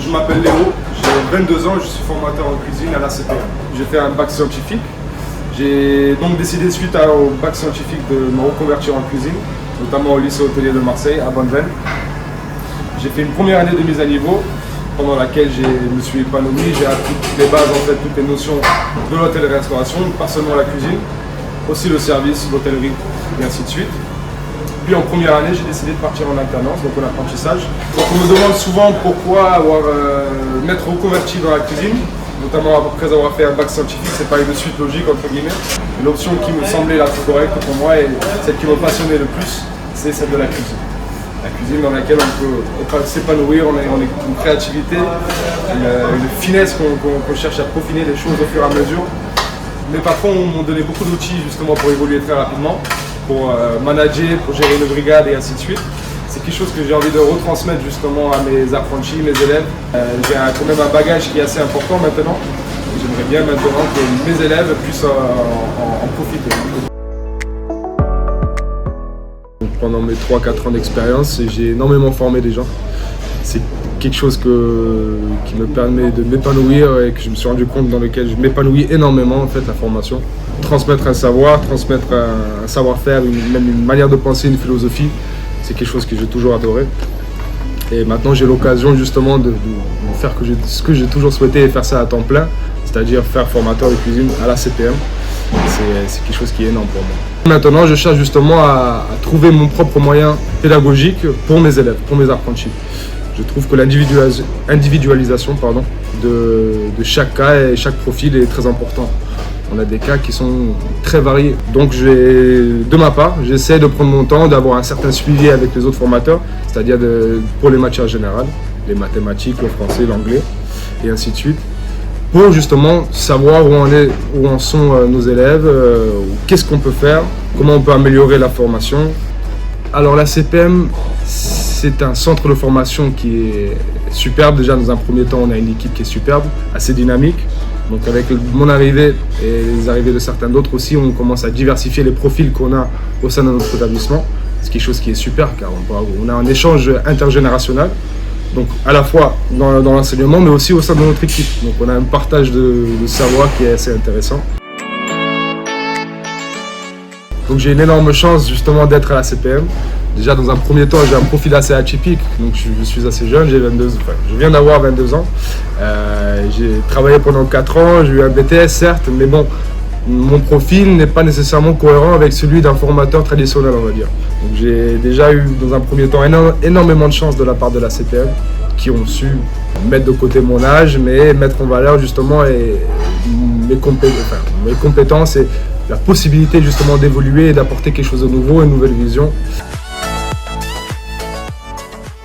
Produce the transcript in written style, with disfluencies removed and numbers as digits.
Je m'appelle Léo, j'ai 22 ans, je suis formateur en cuisine à la CPM. J'ai fait un bac scientifique. J'ai donc décidé suite au bac scientifique de me reconvertir en cuisine, notamment au lycée hôtelier de Marseille, à Bonneveine. J'ai fait une première année de mise à niveau, pendant laquelle je me suis épanoui, j'ai appris toutes les bases, en fait, toutes les notions de l'hôtellerie-restauration, pas seulement la cuisine, aussi le service, l'hôtellerie et ainsi de suite. Puis en première année, j'ai décidé de partir en alternance, donc en apprentissage. Donc on me demande souvent pourquoi m'être reconverti dans la cuisine, notamment après avoir fait un bac scientifique, c'est pas une suite logique entre guillemets. L'option qui me semblait la plus correcte pour moi et celle qui me passionnait le plus, c'est celle de la cuisine. La cuisine dans laquelle on peut s'épanouir, on a une créativité, une finesse qu'on cherche à peaufiner les choses au fur et à mesure. Mes patrons m'ont donné beaucoup d'outils justement pour évoluer très rapidement, pour manager, pour gérer une brigade et ainsi de suite. C'est quelque chose que j'ai envie de retransmettre justement à mes apprentis, mes élèves. J'ai quand même un bagage qui est assez important maintenant. J'aimerais bien maintenant que mes élèves puissent en profiter. Pendant mes 3-4 ans d'expérience, j'ai énormément formé des gens. C'est quelque chose qui me permet de m'épanouir et que je me suis rendu compte dans lequel je m'épanouis énormément en fait, la formation. Transmettre un savoir, transmettre un savoir-faire, même une manière de penser, une philosophie, c'est quelque chose que j'ai toujours adoré. Et maintenant j'ai l'occasion justement de faire ce que j'ai toujours souhaité et faire ça à temps plein, c'est-à-dire faire formateur de cuisine à la CPM. C'est quelque chose qui est énorme pour moi. Maintenant je cherche justement à trouver mon propre moyen pédagogique pour mes élèves, pour mes apprentis. Je trouve que l'individualisation de chaque cas et chaque profil est très important. On a des cas qui sont très variés. Donc de ma part, j'essaie de prendre mon temps, d'avoir un certain suivi avec les autres formateurs, c'est-à-dire pour les matières générales, les mathématiques, le français, l'anglais, et ainsi de suite, pour justement savoir où en sont nos élèves, qu'est-ce qu'on peut faire, comment on peut améliorer la formation. Alors la CPM, c'est un centre de formation qui est superbe. Déjà dans un premier temps, on a une équipe qui est superbe, assez dynamique. Donc avec mon arrivée et les arrivées de certains d'autres aussi, on commence à diversifier les profils qu'on a au sein de notre établissement. C'est quelque chose qui est super car on a un échange intergénérationnel. Donc à la fois dans l'enseignement mais aussi au sein de notre équipe. Donc on a un partage de savoir qui est assez intéressant. Donc j'ai une énorme chance justement d'être à la CPM. Déjà dans un premier temps j'ai un profil assez atypique, donc je suis assez jeune, je viens d'avoir 22 ans. J'ai travaillé pendant 4 ans, j'ai eu un BTS certes, mais bon, mon profil n'est pas nécessairement cohérent avec celui d'un formateur traditionnel on va dire. Donc j'ai déjà eu dans un premier temps énormément de chance de la part de la CPM qui ont su mettre de côté mon âge mais mettre en valeur justement mes compétences et la possibilité justement d'évoluer et d'apporter quelque chose de nouveau, une nouvelle vision.